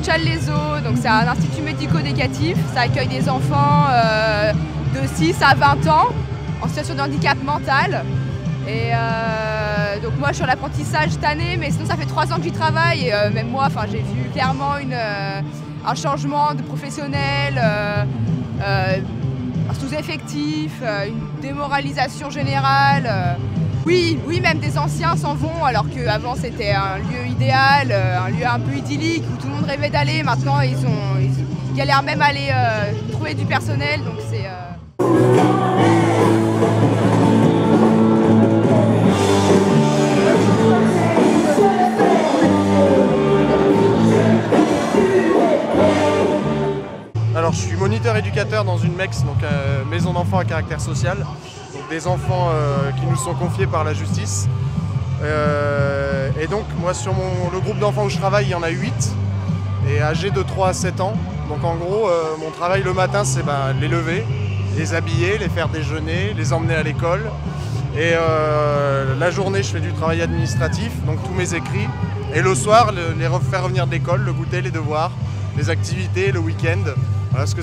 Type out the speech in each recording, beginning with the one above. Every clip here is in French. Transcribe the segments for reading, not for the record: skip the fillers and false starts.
Châles-les-Eaux, donc c'est un institut médico-éducatif. Ça accueille des enfants de 6 à 20 ans en situation de handicap mental. Et donc moi je suis en apprentissage cette année, mais sinon ça fait 3 ans que j'y travaille et même moi j'ai vu clairement un changement de professionnel, un sous-effectif, une démoralisation générale. Oui, même des anciens s'en vont alors qu'avant c'était un lieu idéal, un lieu un peu idyllique où tout le monde rêvait d'aller. Maintenant ils galèrent même à aller trouver du personnel, donc c'est... Alors je suis moniteur éducateur dans une MEX, donc maison d'enfants à caractère social, donc des enfants qui nous sont confiés par la justice. Et donc moi sur le groupe d'enfants où je travaille, il y en a 8 et âgés de 3 à 7 ans. Donc en gros mon travail le matin c'est les lever, les habiller, les faire déjeuner, les emmener à l'école. Et la journée je fais du travail administratif, donc tous mes écrits. Et le soir les faire revenir de l'école, le goûter, les devoirs, les activités, le week-end. Voilà ce que...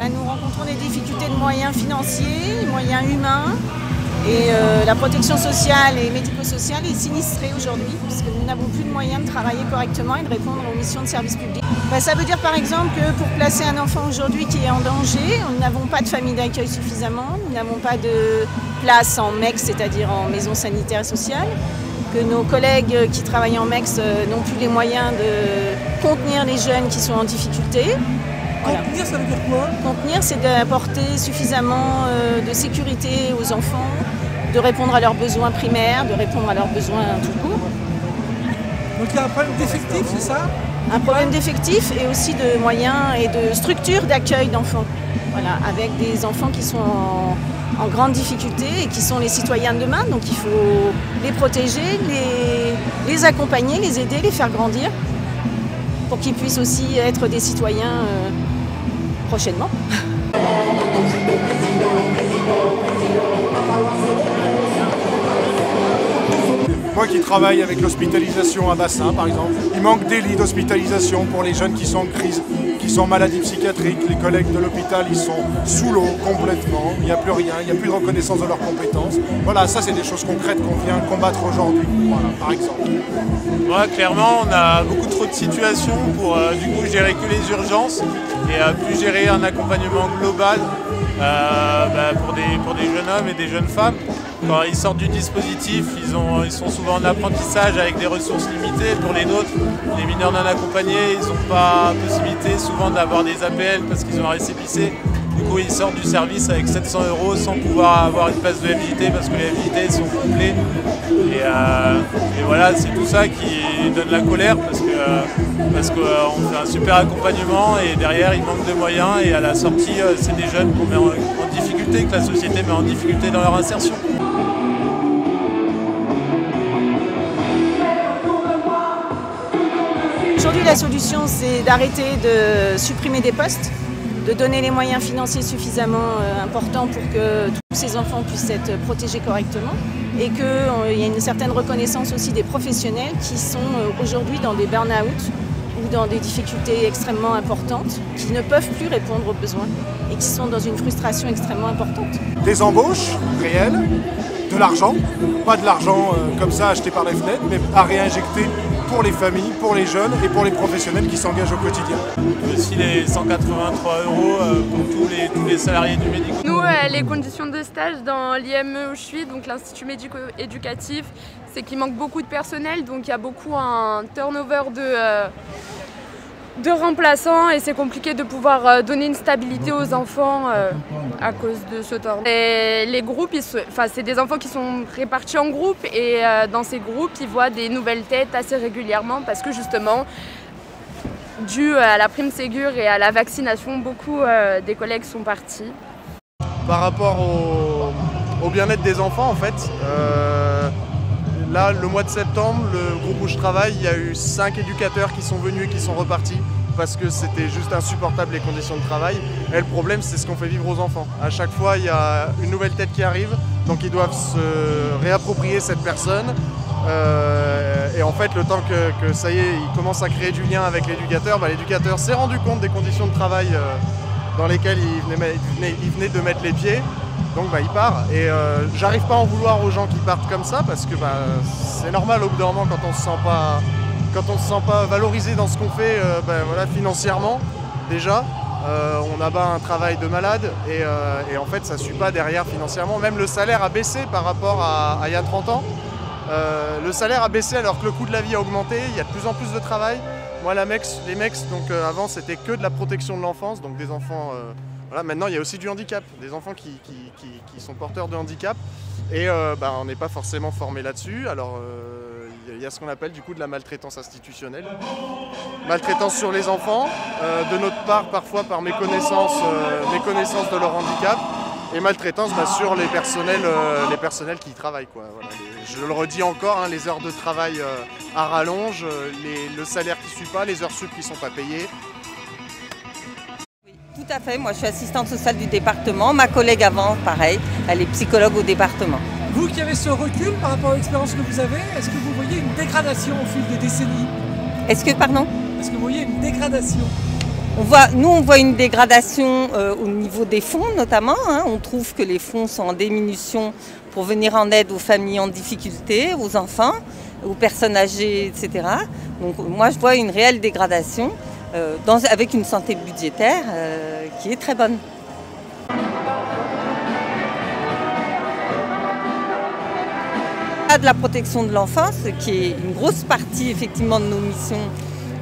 Nous rencontrons des difficultés de moyens financiers, moyens humains, et la protection sociale et médico-sociale est sinistrée aujourd'hui puisque nous n'avons plus de moyens de travailler correctement et de répondre aux missions de service public. Ça veut dire par exemple que pour placer un enfant aujourd'hui qui est en danger, nous n'avons pas de famille d'accueil suffisamment, nous n'avons pas de place en MEX, c'est-à-dire en maison sanitaire et sociale, que nos collègues qui travaillent en MEX n'ont plus les moyens de contenir les jeunes qui sont en difficulté. Voilà. Contenir, ça veut dire quoi? Contenir, c'est d'apporter suffisamment de sécurité aux enfants, de répondre à leurs besoins primaires, de répondre à leurs besoins tout court. Donc il y a un problème d'effectif, c'est ça? Un problème d'effectif et aussi de moyens et de structures d'accueil d'enfants. Voilà, avec des enfants qui sont en grande difficulté et qui sont les citoyens de demain. Donc il faut les protéger, les accompagner, les aider, les faire grandir pour qu'ils puissent aussi être des citoyens prochainement. Moi qui travaille avec l'hospitalisation à bassin par exemple, il manque des lits d'hospitalisation pour les jeunes qui sont en crise, qui sont en maladie psychiatrique. Les collègues de l'hôpital ils sont sous l'eau complètement, il n'y a plus rien, il n'y a plus de reconnaissance de leurs compétences. Voilà, ça c'est des choses concrètes qu'on vient combattre aujourd'hui, voilà, par exemple. Moi clairement on a beaucoup trop de situations pour du coup gérer que les urgences et plus gérer un accompagnement global pour des jeunes hommes et des jeunes femmes. Quand ils sortent du dispositif, ils sont souvent en apprentissage avec des ressources limitées. Pour les nôtres, les mineurs non accompagnés, ils n'ont pas possibilité souvent d'avoir des APL parce qu'ils ont un récépissé. Du coup, ils sortent du service avec 700 € sans pouvoir avoir une place de LJT parce que les LJT sont complets. Et voilà, c'est tout ça qui donne la colère parce qu'on fait un super accompagnement et derrière, il manque de moyens et à la sortie, c'est des jeunes qu'on met en difficulté, que la société met en difficulté dans leur insertion. Aujourd'hui, la solution, c'est d'arrêter de supprimer des postes, de donner les moyens financiers suffisamment importants pour que tous ces enfants puissent être protégés correctement et qu'il y ait une certaine reconnaissance aussi des professionnels qui sont aujourd'hui dans des burn-out ou dans des difficultés extrêmement importantes, qui ne peuvent plus répondre aux besoins et qui sont dans une frustration extrêmement importante. Des embauches réelles, de l'argent, pas de l'argent comme ça acheté par les fenêtres, mais à réinjecter pour les familles, pour les jeunes et pour les professionnels qui s'engagent au quotidien. Aussi les 183 € pour tous les salariés du médico. Nous, les conditions de stage dans l'IME où je suis, donc l'Institut médico-éducatif, c'est qu'il manque beaucoup de personnel, donc il y a beaucoup un turnover de remplaçants et c'est compliqué de pouvoir donner une stabilité aux enfants à cause de ce turnover. Et les groupes, c'est des enfants qui sont répartis en groupes et dans ces groupes, ils voient des nouvelles têtes assez régulièrement parce que justement, dû à la prime Ségur et à la vaccination, beaucoup des collègues sont partis. Par rapport au bien-être des enfants en fait, là, le mois de septembre, le groupe où je travaille, il y a eu 5 éducateurs qui sont venus et qui sont repartis parce que c'était juste insupportable les conditions de travail. Et le problème, c'est ce qu'on fait vivre aux enfants. À chaque fois, il y a une nouvelle tête qui arrive, donc ils doivent se réapproprier cette personne. Et en fait, le temps que ça y est, ils commencent à créer du lien avec l'éducateur, l'éducateur s'est rendu compte des conditions de travail dans lesquelles il venait de mettre les pieds. Donc il part. Et j'arrive pas à en vouloir aux gens qui partent comme ça, parce que c'est normal au bout d'un moment quand on se sent pas valorisé dans ce qu'on fait, financièrement déjà. On abat un travail de malade et en fait ça ne suit pas derrière financièrement. Même le salaire a baissé par rapport à il y a 30 ans. Le salaire a baissé alors que le coût de la vie a augmenté, il y a de plus en plus de travail. Moi les MEX, donc avant c'était que de la protection de l'enfance, donc des enfants... maintenant il y a aussi du handicap, des enfants qui sont porteurs de handicap et on n'est pas forcément formé là-dessus. Alors il y a ce qu'on appelle du coup de la maltraitance institutionnelle. Maltraitance sur les enfants, de notre part parfois par méconnaissance de leur handicap, et maltraitance sur les personnels qui y travaillent, quoi. Voilà, je le redis encore, les heures de travail à rallonge, le salaire qui ne suit pas, les heures sup qui ne sont pas payées. Oui, tout à fait, moi je suis assistante sociale du département, ma collègue avant, pareil, elle est psychologue au département. Vous qui avez ce recul par rapport à l'expérience que vous avez, est-ce que vous voyez une dégradation au fil des décennies? Est-ce que, pardon? Est-ce que vous voyez une dégradation? On voit une dégradation au niveau des fonds notamment. On trouve que les fonds sont en diminution pour venir en aide aux familles en difficulté, aux enfants, aux personnes âgées, etc. Donc moi je vois une réelle dégradation avec une santé budgétaire qui est très bonne. De la protection de l'enfance, qui est une grosse partie effectivement de nos missions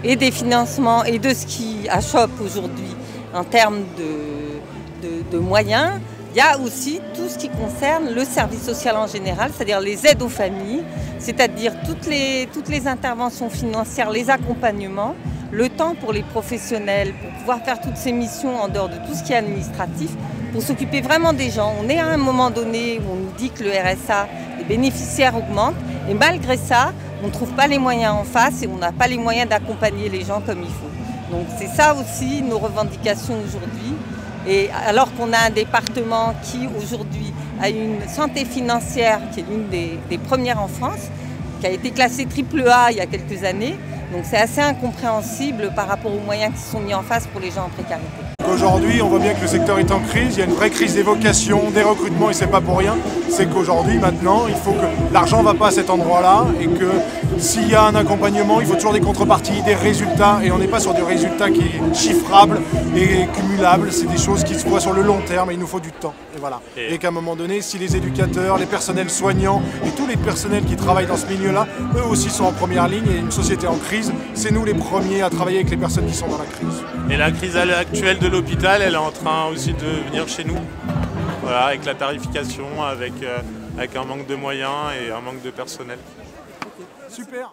et des financements et de ce qui achoppe aujourd'hui en termes de moyens. Il y a aussi tout ce qui concerne le service social en général, c'est-à-dire les aides aux familles, c'est-à-dire toutes les interventions financières, les accompagnements, le temps pour les professionnels, pour pouvoir faire toutes ces missions en dehors de tout ce qui est administratif, pour s'occuper vraiment des gens. On est à un moment donné où on nous dit que le RSA, les bénéficiaires augmentent, et malgré ça, on ne trouve pas les moyens en face et on n'a pas les moyens d'accompagner les gens comme il faut. Donc c'est ça aussi nos revendications aujourd'hui. Et alors qu'on a un département qui aujourd'hui a une santé financière qui est l'une des premières en France, qui a été classée AAA il y a quelques années, donc c'est assez incompréhensible par rapport aux moyens qui sont mis en face pour les gens en précarité. Aujourd'hui, on voit bien que le secteur est en crise, il y a une vraie crise des vocations, des recrutements, et c'est pas pour rien. C'est qu'aujourd'hui, maintenant, il faut que l'argent ne va pas à cet endroit-là et que s'il y a un accompagnement, il faut toujours des contreparties, des résultats, et on n'est pas sur des résultats qui est chiffrables et cumulables, c'est des choses qui se voient sur le long terme et il nous faut du temps. Et voilà. Et qu'à un moment donné, si les éducateurs, les personnels soignants et tous les personnels qui travaillent dans ce milieu-là, eux aussi sont en première ligne et une société en crise, c'est nous les premiers à travailler avec les personnes qui sont dans la crise. Et la crise actuelle de l'hôpital, elle est en train aussi de venir chez nous. Voilà, avec la tarification, avec un manque de moyens et un manque de personnel. Super.